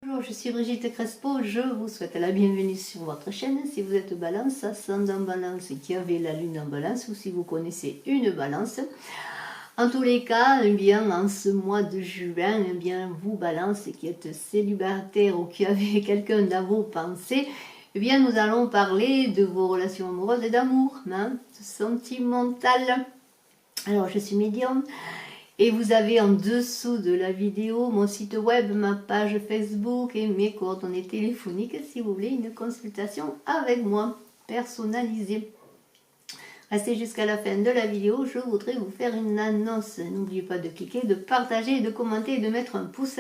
Bonjour, je suis Brigitte Crespo, je vous souhaite la bienvenue sur votre chaîne. Si vous êtes balance, ascendant balance et qui avez la lune en balance, ou si vous connaissez une balance. En tous les cas, eh bien, en ce mois de juin, eh bien, vous balance qui êtes célibataire ou qui avez quelqu'un dans vos pensées, eh bien, nous allons parler de vos relations amoureuses et d'amour, sentimentales. Alors, je suis médium. Et vous avez en dessous de la vidéo mon site web, ma page Facebook et mes coordonnées téléphoniques si vous voulez une consultation avec moi personnalisée. Restez jusqu'à la fin de la vidéo, je voudrais vous faire une annonce. N'oubliez pas de cliquer, de partager, de commenter et de mettre un pouce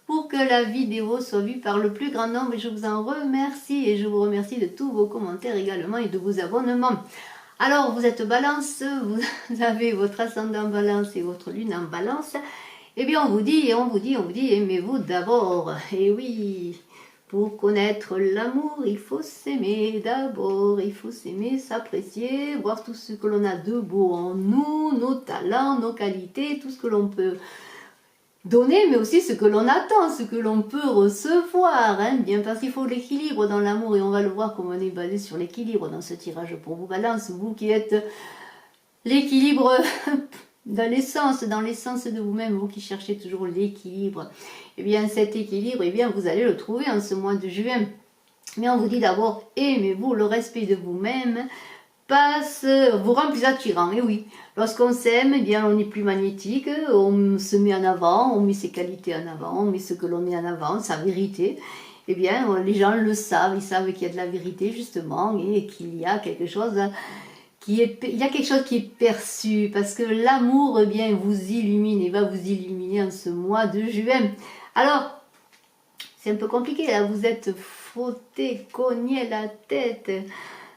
pour que la vidéo soit vue par le plus grand nombre. Et je vous en remercie et je vous remercie de tous vos commentaires également et de vos abonnements. Alors, vous êtes balance, vous avez votre ascendant balance et votre lune en balance. Eh bien, on vous dit, aimez-vous d'abord. Et oui, pour connaître l'amour, il faut s'aimer d'abord. Il faut s'aimer, s'apprécier, voir tout ce que l'on a de beau en nous, nos talents, nos qualités, tout ce que l'on peut donner, mais aussi ce que l'on attend, ce que l'on peut recevoir, bien parce qu'il faut l'équilibre dans l'amour, et on va le voir comme on est basé sur l'équilibre dans ce tirage pour vous balance, vous qui êtes l'équilibre dans l'essence de vous-même, vous qui cherchez toujours l'équilibre, et bien cet équilibre, et bien vous allez le trouver en ce mois de juin. Mais on vous dit d'abord, aimez-vous, le respect de vous-même vous rend plus attirant. Et oui, lorsqu'on s'aime, eh bien on est plus magnétique, on se met en avant, on met ses qualités en avant, on met ce que l'on met en avant, sa vérité. Eh bien, les gens le savent, ils savent qu'il y a de la vérité justement et qu'il y a quelque chose qui est perçu, parce que l'amour, eh bien, vous illumine et va vous illuminer en ce mois de juin. Alors, c'est un peu compliqué là, vous êtes frotté, cogné la tête.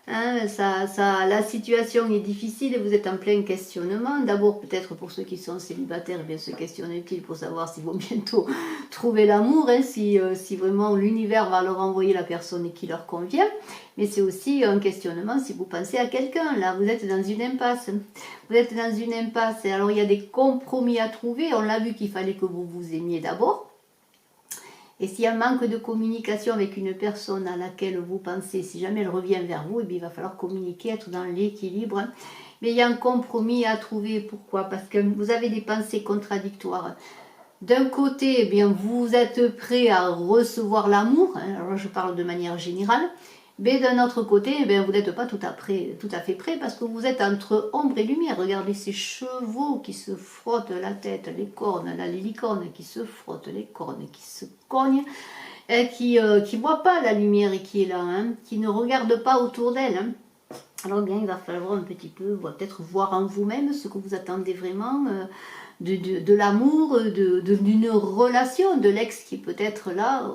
La situation est difficile et vous êtes en plein questionnement. D'abord, peut-être pour ceux qui sont célibataires, eh bien, se questionnent-ils pour savoir s'ils vont bientôt trouver l'amour, si vraiment l'univers va leur envoyer la personne qui leur convient. Mais c'est aussi un questionnement si vous pensez à quelqu'un. Là, vous êtes dans une impasse. Vous êtes dans une impasse. Et alors, il y a des compromis à trouver. On l'a vu qu'il fallait que vous vous aimiez d'abord. Et s'il y a un manque de communication avec une personne à laquelle vous pensez, si jamais elle revient vers vous, eh bien, il va falloir communiquer, être dans l'équilibre. Mais il y a un compromis à trouver. Pourquoi? Parce que vous avez des pensées contradictoires. D'un côté, eh bien, vous êtes prêt à recevoir l'amour, alors je parle de manière générale, mais d'un autre côté, eh bien, vous n'êtes pas tout à fait prêt parce que vous êtes entre ombre et lumière. Regardez ces chevaux qui se frottent la tête, les cornes, la licorne qui se frotte les cornes, qui se cogne, et qui ne voit pas la lumière et qui est là, qui ne regarde pas autour d'elle. Alors bien, il va falloir un petit peu, peut-être voir en vous-même ce que vous attendez vraiment de l'amour, d'une relation, de l'ex qui peut être là,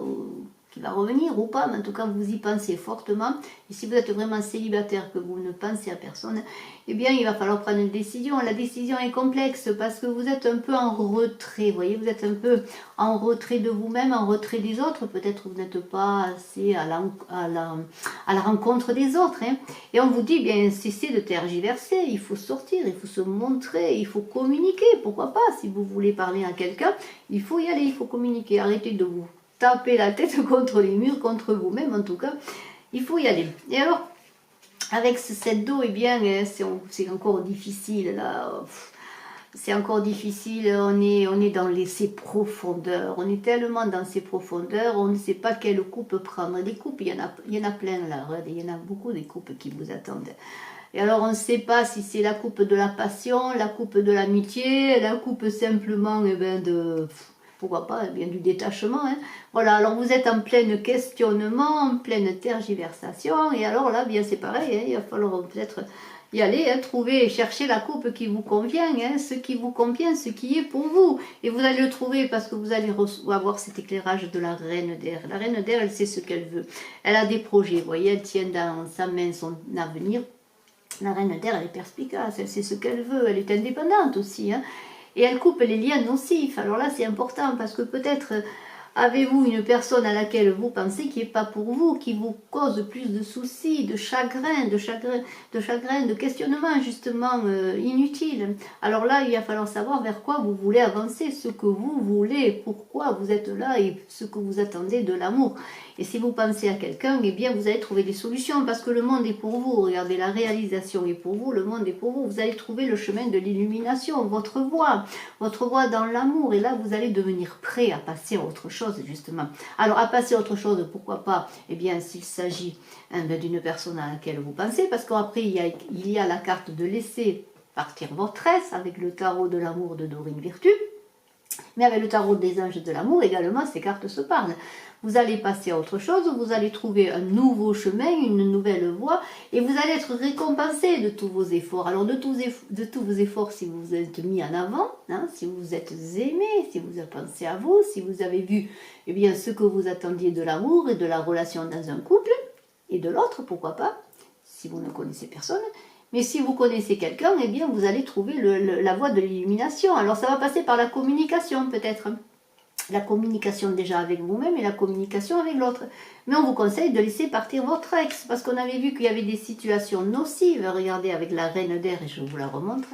qui va revenir ou pas, mais en tout cas vous y pensez fortement. Et si vous êtes vraiment célibataire, que vous ne pensez à personne, eh bien il va falloir prendre une décision. La décision est complexe parce que vous êtes un peu en retrait, vous voyez, vous êtes un peu en retrait de vous-même, en retrait des autres. Peut-être vous n'êtes pas assez à la rencontre des autres. Et on vous dit, bien, cessez de tergiverser, il faut sortir, il faut se montrer, il faut communiquer. Pourquoi pas, si vous voulez parler à quelqu'un, il faut y aller, il faut communiquer. Arrêtez de vous taper la tête contre les murs, contre vous-même en tout cas, il faut y aller. Et alors, avec cette dos, eh bien, c'est encore difficile là. C'est encore difficile, on est dans ces profondeurs, on est tellement dans ces profondeurs, on ne sait pas quelle coupe prendre. Des coupes, il y en a plein là, il y en a beaucoup des coupes qui vous attendent. Et alors on ne sait pas si c'est la coupe de la passion, la coupe de l'amitié, la coupe simplement pourquoi pas, bien du détachement. Voilà, alors vous êtes en plein questionnement, en pleine tergiversation, et alors là, bien c'est pareil, il va falloir peut-être y aller, trouver et chercher la coupe qui vous convient, ce qui vous convient, ce qui est pour vous. Et vous allez le trouver parce que vous allez avoir cet éclairage de la reine d'air. La reine d'air, elle sait ce qu'elle veut. Elle a des projets, vous voyez, elle tient dans sa main son avenir. La reine d'air, elle est perspicace, elle sait ce qu'elle veut, elle est indépendante aussi, et elle coupe les liens nocifs. Alors là, c'est important parce que peut-être Avez-vous une personne à laquelle vous pensez qui n'est pas pour vous, qui vous cause plus de soucis, de chagrin, de questionnement justement inutile? Alors là, il va falloir savoir vers quoi vous voulez avancer, ce que vous voulez, pourquoi vous êtes là et ce que vous attendez de l'amour. Et si vous pensez à quelqu'un, eh bien vous allez trouver des solutions parce que le monde est pour vous. Regardez, la réalisation est pour vous, le monde est pour vous. Vous allez trouver le chemin de l'illumination, votre voie dans l'amour. Et là, vous allez devenir prêt à passer à autre chose, justement. Alors, à passer à autre chose, pourquoi pas? Eh bien, s'il s'agit d'une personne à laquelle vous pensez, parce qu'après, il y a la carte de laisser partir votre S avec le tarot de l'amour de Dorine Virtue. Mais avec le tarot des anges de l'amour, également, ces cartes se parlent. Vous allez passer à autre chose, vous allez trouver un nouveau chemin, une nouvelle voie, et vous allez être récompensé de tous vos efforts. Alors de tous vos efforts, si vous vous êtes mis en avant, hein, si vous vous êtes aimé, si vous avez pensé à vous, si vous avez vu eh bien, ce que vous attendiez de l'amour et de la relation dans un couple, et de l'autre, pourquoi pas, si vous ne connaissez personne. Mais si vous connaissez quelqu'un, eh bien, vous allez trouver la voie de l'illumination. Alors, ça va passer par la communication, peut-être. La communication déjà avec vous-même et la communication avec l'autre. Mais on vous conseille de laisser partir votre ex, parce qu'on avait vu qu'il y avait des situations nocives. Regardez avec la reine d'air, et je vous la remontre.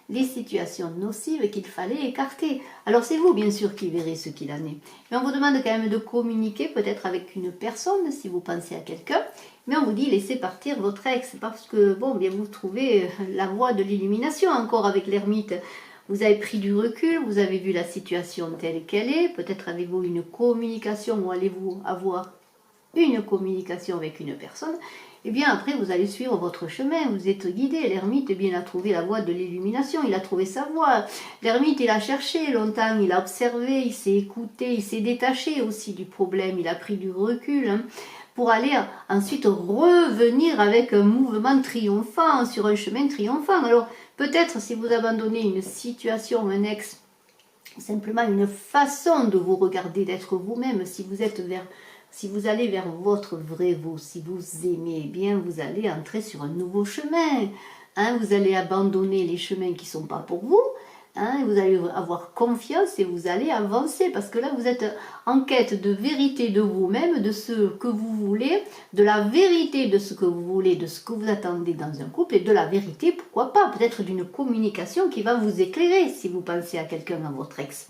Les situations nocives qu'il fallait écarter. Alors c'est vous bien sûr qui verrez ce qu'il en est. Mais on vous demande quand même de communiquer peut-être avec une personne si vous pensez à quelqu'un. Mais on vous dit laissez partir votre ex parce que bon, bien vous trouvez la voie de l'illumination encore avec l'ermite. Vous avez pris du recul, vous avez vu la situation telle qu'elle est. Peut-être avez-vous une communication ou allez-vous avoir une communication avec une personne. Et bien après vous allez suivre votre chemin, vous êtes guidé. L'ermite eh bien, a trouvé la voie de l'illumination, il a trouvé sa voie. L'ermite il a cherché longtemps, il a observé, il s'est écouté, il s'est détaché aussi du problème, il a pris du recul hein, pour aller ensuite revenir avec un mouvement triomphant, sur un chemin triomphant. Alors peut-être si vous abandonnez une situation, un ex, simplement une façon de vous regarder, d'être vous-même, si vous allez vers votre vrai vous, si vous aimez, eh bien vous allez entrer sur un nouveau chemin. Hein, vous allez abandonner les chemins qui ne sont pas pour vous. Hein, vous allez avoir confiance et vous allez avancer. Parce que là, vous êtes en quête de vérité de vous-même, de ce que vous voulez, de la vérité de ce que vous voulez, de ce que vous attendez dans un couple et de la vérité, pourquoi pas, peut-être d'une communication qui va vous éclairer si vous pensez à quelqu'un, à votre ex.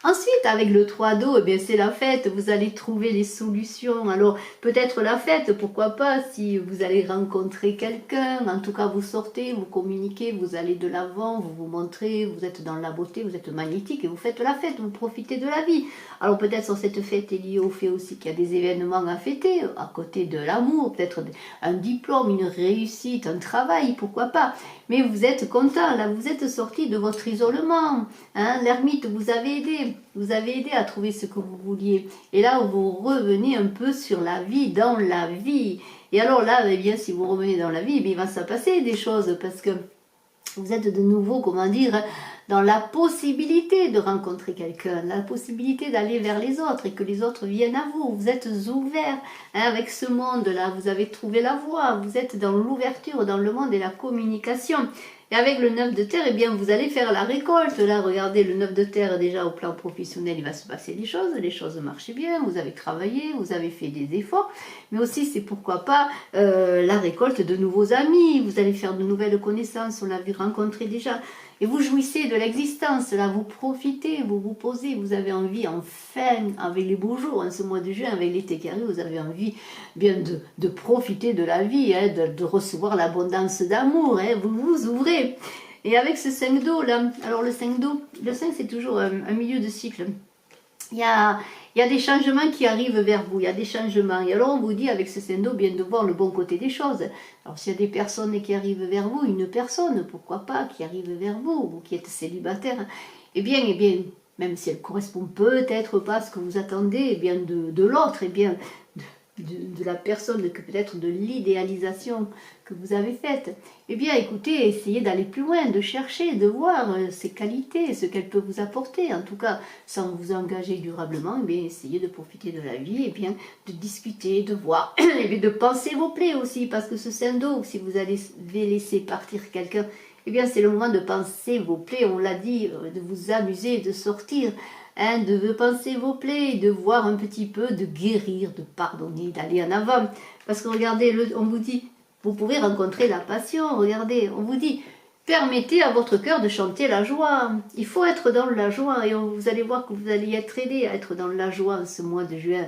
Ensuite, avec le 3 d'eau, eh bien c'est la fête, vous allez trouver les solutions. Alors, peut-être la fête, pourquoi pas, si vous allez rencontrer quelqu'un, en tout cas vous sortez, vous communiquez, vous allez de l'avant, vous vous montrez, vous êtes dans la beauté, vous êtes magnétique et vous faites la fête, vous profitez de la vie. Alors peut-être sur cette fête est liée au fait aussi qu'il y a des événements à fêter, à côté de l'amour, peut-être un diplôme, une réussite, un travail, pourquoi pas. Mais vous êtes content, là vous êtes sorti de votre isolement, hein, l'ermite vous avez aidé à trouver ce que vous vouliez. Et là vous revenez un peu sur la vie, dans la vie. Et alors là, eh bien, si vous revenez dans la vie, eh bien, il va se passer des choses parce que vous êtes de nouveau, comment dire, dans la possibilité de rencontrer quelqu'un, la possibilité d'aller vers les autres et que les autres viennent à vous. Vous êtes ouverts hein, avec ce monde-là, vous avez trouvé la voie, vous êtes dans l'ouverture, dans le monde et la communication. Et avec le 9 de terre, eh bien, vous allez faire la récolte. Là, regardez, le 9 de terre, déjà au plan professionnel, il va se passer des choses. Les choses marchent bien, vous avez travaillé, vous avez fait des efforts. Mais aussi, c'est pourquoi pas la récolte de nouveaux amis. Vous allez faire de nouvelles connaissances, on l'a vu rencontrer déjà. Et vous jouissez de l'existence, là, vous profitez, vous vous posez, vous avez envie, enfin, avec les beaux jours, en ce mois de juin, avec l'été qui arrive, vous avez envie bien de profiter de la vie, hein, de recevoir l'abondance d'amour, hein, vous vous ouvrez. Et avec ce 5 d'eau, là, alors le 5 d'eau, le 5 c'est toujours un milieu de cycle. Il y a des changements qui arrivent vers vous, il y a des changements. Et alors on vous dit avec ce 5 d'eau bien de voir le bon côté des choses. Alors s'il y a des personnes qui arrivent vers vous, une personne, pourquoi pas, qui arrive vers vous, vous qui êtes célibataire, eh bien, même si elle correspond peut-être pas à ce que vous attendez, eh bien de l'autre, eh bien de la personne, que peut-être de l'idéalisation que vous avez faite, eh bien écoutez, essayez d'aller plus loin, de chercher, de voir ses qualités, ce qu'elle peut vous apporter, en tout cas sans vous engager durablement, eh bien essayez de profiter de la vie, eh bien de discuter, de voir, et bien de penser vos plaies aussi, parce que ce 5 d'eau, si vous allez laisser partir quelqu'un, eh bien c'est le moment de penser vos plaies, on l'a dit, de vous amuser, de sortir, hein, de penser vos plaies, de voir un petit peu, de guérir, de pardonner, d'aller en avant. Parce que regardez, on vous dit, vous pouvez rencontrer la passion, regardez, on vous dit, permettez à votre cœur de chanter la joie. Il faut être dans la joie et vous allez voir que vous allez être aidé à être dans la joie en ce mois de juin.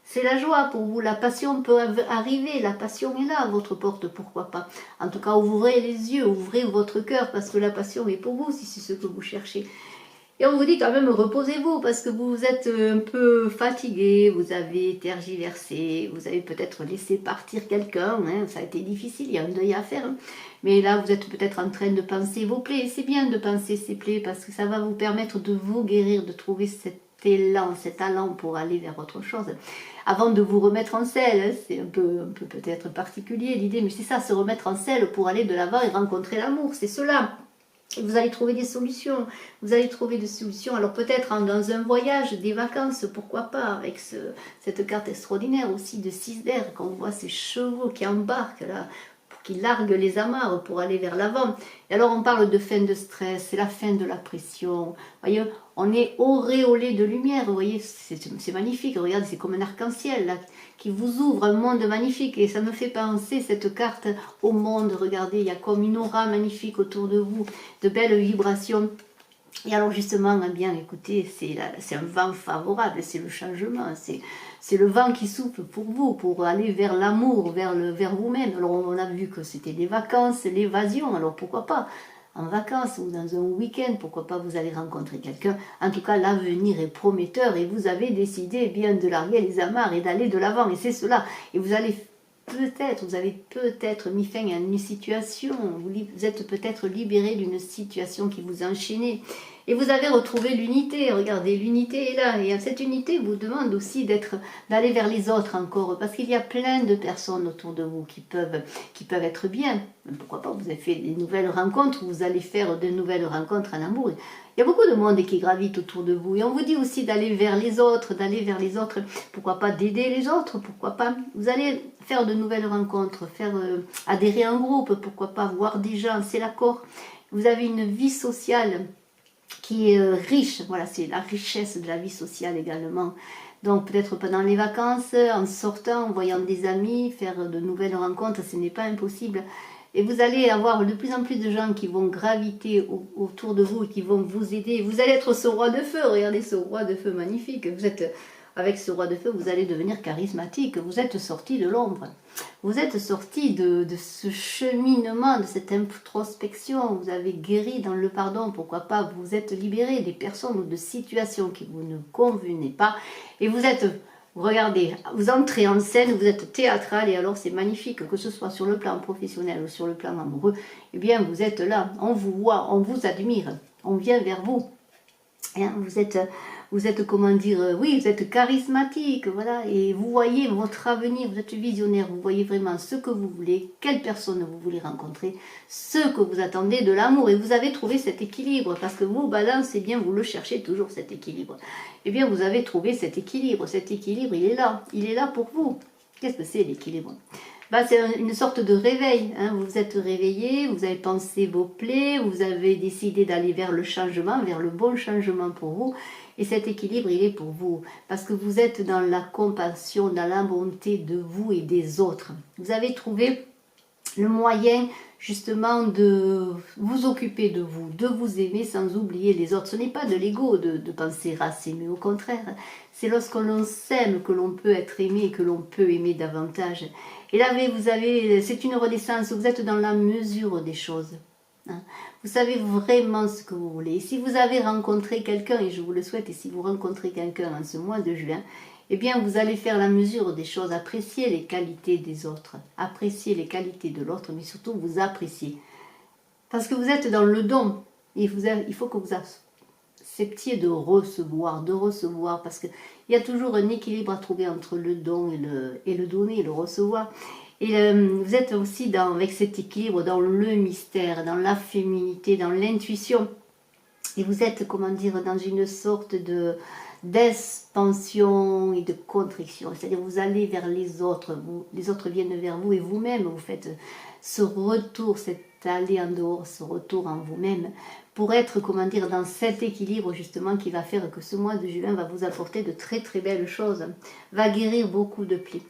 C'est la joie pour vous, la passion peut arriver, la passion est là à votre porte, pourquoi pas. En tout cas, ouvrez les yeux, ouvrez votre cœur, parce que la passion est pour vous, si c'est ce que vous cherchez. Et on vous dit quand même, reposez-vous, parce que vous êtes un peu fatigué, vous avez tergiversé, vous avez peut-être laissé partir quelqu'un, hein, ça a été difficile, il y a un deuil à faire. Hein. Mais là, vous êtes peut-être en train de penser vos plaies, c'est bien de penser ces plaies, parce que ça va vous permettre de vous guérir, de trouver cet élan, cet allant pour aller vers autre chose. Avant de vous remettre en selle, hein, c'est un peu peut-être particulier l'idée, mais c'est ça, se remettre en selle pour aller de l'avant et rencontrer l'amour, c'est cela. Et vous allez trouver des solutions, vous allez trouver des solutions, alors peut-être dans un voyage, des vacances, pourquoi pas, avec cette carte extraordinaire aussi de 6 d'air, quand on voit ces chevaux qui embarquent là, qui larguent les amarres pour aller vers l'avant. Et alors on parle de fin de stress, c'est la fin de la pression. Vous voyez, on est auréolé de lumière, vous voyez, c'est magnifique, regardez, c'est comme un arc-en-ciel là, qui vous ouvre un monde magnifique. Et ça me fait penser, cette carte, au monde, regardez, il y a comme une aura magnifique autour de vous, de belles vibrations. Et alors justement, eh bien, écoutez, c'est un vent favorable, c'est le changement, c'est le vent qui souffle pour vous, pour aller vers l'amour, vers vous-même. Alors on a vu que c'était les vacances, l'évasion, alors pourquoi pas en vacances ou dans un week-end, pourquoi pas vous allez rencontrer quelqu'un. En tout cas, l'avenir est prometteur et vous avez décidé eh bien de larguer les amarres et d'aller de l'avant. Et c'est cela. Et vous allez vous avez peut-être mis fin à une situation, vous êtes peut-être libéré d'une situation qui vous enchaînait. Et vous avez retrouvé l'unité, regardez, l'unité est là. Et cette unité vous demande aussi d'aller vers les autres encore, parce qu'il y a plein de personnes autour de vous qui peuvent être bien. Pourquoi pas, vous avez fait des nouvelles rencontres, vous allez faire de nouvelles rencontres en amour. Il y a beaucoup de monde qui gravite autour de vous. Et on vous dit aussi d'aller vers les autres, pourquoi pas d'aider les autres, pourquoi pas. Vous allez faire de nouvelles rencontres, faire adhérer à un groupe, pourquoi pas, voir des gens, c'est l'accord. Vous avez une vie sociale qui est riche, voilà, c'est la richesse de la vie sociale également. Donc peut-être pendant les vacances, en sortant, en voyant des amis, faire de nouvelles rencontres, ce n'est pas impossible. Et vous allez avoir de plus en plus de gens qui vont graviter autour de vous et qui vont vous aider. Vous allez être ce roi de feu, regardez ce roi de feu magnifique. Vous êtes, avec ce roi de feu, vous allez devenir charismatique. Vous êtes sorti de l'ombre. Vous êtes sorti de ce cheminement, de cette introspection. Vous avez guéri dans le pardon. Pourquoi pas, vous êtes libéré des personnes ou de situations qui vous ne convenaient pas. Et vous êtes... Regardez, vous entrez en scène, vous êtes théâtral et alors c'est magnifique, que ce soit sur le plan professionnel ou sur le plan amoureux, eh bien vous êtes là, on vous voit, on vous admire, on vient vers vous. Hein, vous êtes, comment dire, oui, vous êtes charismatique, voilà, et vous voyez votre avenir, vous êtes visionnaire, vous voyez vraiment ce que vous voulez, quelle personne vous voulez rencontrer, ce que vous attendez de l'amour, et vous avez trouvé cet équilibre, parce que vous, balance, eh bien, vous le cherchez toujours, cet équilibre. Eh bien, vous avez trouvé cet équilibre, il est là pour vous. Qu'est-ce que c'est l'équilibre? C'est une sorte de réveil, hein. Vous vous êtes réveillé, vous avez pensé vos plaies, vous avez décidé d'aller vers le changement, vers le bon changement pour vous. Et cet équilibre, il est pour vous. Parce que vous êtes dans la compassion, dans la bonté de vous et des autres. Vous avez trouvé le moyen justement de vous occuper de vous aimer sans oublier les autres. Ce n'est pas de l'ego de penser à s'aimer, au contraire. C'est lorsque l'on s'aime que l'on peut être aimé et que l'on peut aimer davantage. Et là, c'est une renaissance, vous êtes dans la mesure des choses. Hein. Vous savez vraiment ce que vous voulez. Et si vous avez rencontré quelqu'un, et je vous le souhaite, et si vous rencontrez quelqu'un en ce mois de juin, eh bien vous allez faire la mesure des choses, apprécier les qualités des autres, apprécier les qualités de l'autre, mais surtout vous apprécier. Parce que vous êtes dans le don, et il faut que vous acceptiez de recevoir, parce qu'il y a toujours un équilibre à trouver entre le don et le donner, et le recevoir. Et vous êtes aussi avec cet équilibre dans le mystère, dans la féminité, dans l'intuition. Et vous êtes, comment dire, dans une sorte d'expansion et de contrition. C'est-à-dire vous allez vers les autres viennent vers vous et vous-même, vous faites ce retour, cette aller en dehors, ce retour en vous-même, pour être, comment dire, dans cet équilibre justement qui va faire que ce mois de juin va vous apporter de très très belles choses, va guérir beaucoup de plaies.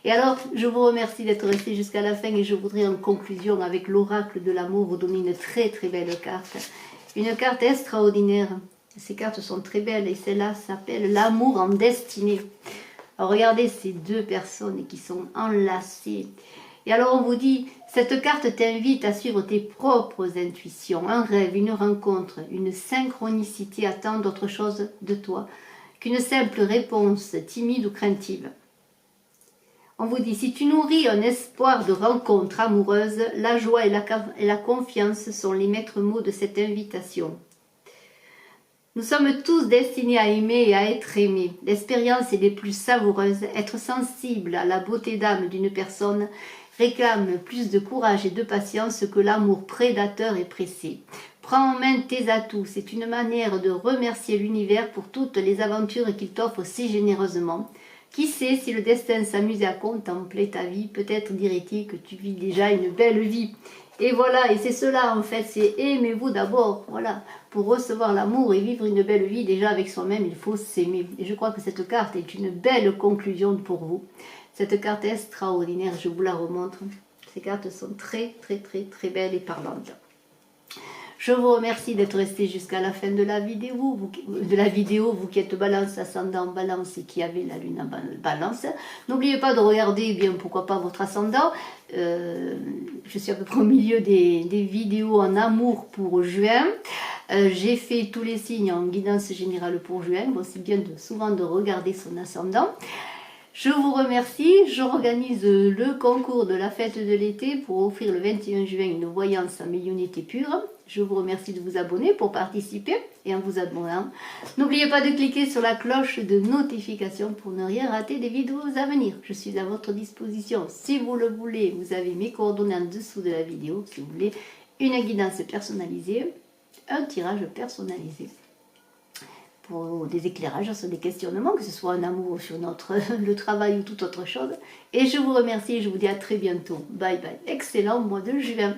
Et alors, je vous remercie d'être resté jusqu'à la fin et je voudrais en conclusion avec l'oracle de l'amour vous donner une très très belle carte. Une carte extraordinaire. Ces cartes sont très belles et celle-là s'appelle l'amour en destinée. Alors regardez ces deux personnes qui sont enlacées. Et alors on vous dit, cette carte t'invite à suivre tes propres intuitions, un rêve, une rencontre, une synchronicité attend d'autre chose de toi qu'une simple réponse timide ou craintive. On vous dit, si tu nourris un espoir de rencontre amoureuse, la joie et la confiance sont les maîtres mots de cette invitation. Nous sommes tous destinés à aimer et à être aimés. L'expérience est des plus savoureuses. Être sensible à la beauté d'âme d'une personne réclame plus de courage et de patience que l'amour prédateur et pressé. Prends en main tes atouts. C'est une manière de remercier l'univers pour toutes les aventures qu'il t'offre si généreusement. Qui sait si le destin s'amusait à contempler ta vie, peut-être dirait-il que tu vis déjà une belle vie. Et voilà, et c'est cela en fait, c'est aimez-vous d'abord, voilà. Pour recevoir l'amour et vivre une belle vie, déjà avec soi-même, il faut s'aimer. Et je crois que cette carte est une belle conclusion pour vous. Cette carte est extraordinaire, je vous la remontre. Ces cartes sont très très très très belles et parlantes. Je vous remercie d'être resté jusqu'à la fin de la vidéo, vous qui êtes balance, ascendant balance et qui avez la lune en balance. N'oubliez pas de regarder, eh bien pourquoi pas votre ascendant. Je suis à peu près au milieu des vidéos en amour pour juin. J'ai fait tous les signes en guidance générale pour juin. Bon, c'est bien souvent de regarder son ascendant. Je vous remercie, j'organise le concours de la fête de l'été pour offrir le 21 juin une voyance en médiumnité pure. Je vous remercie de vous abonner pour participer et en vous abonnant. N'oubliez pas de cliquer sur la cloche de notification pour ne rien rater des vidéos à venir. Je suis à votre disposition. Si vous le voulez, vous avez mes coordonnées en dessous de la vidéo. Si vous voulez une guidance personnalisée, un tirage personnalisé. Pour des éclairages sur des questionnements, que ce soit un amour sur le travail ou toute autre chose. Et je vous remercie et je vous dis à très bientôt. Bye bye. Excellent mois de juin.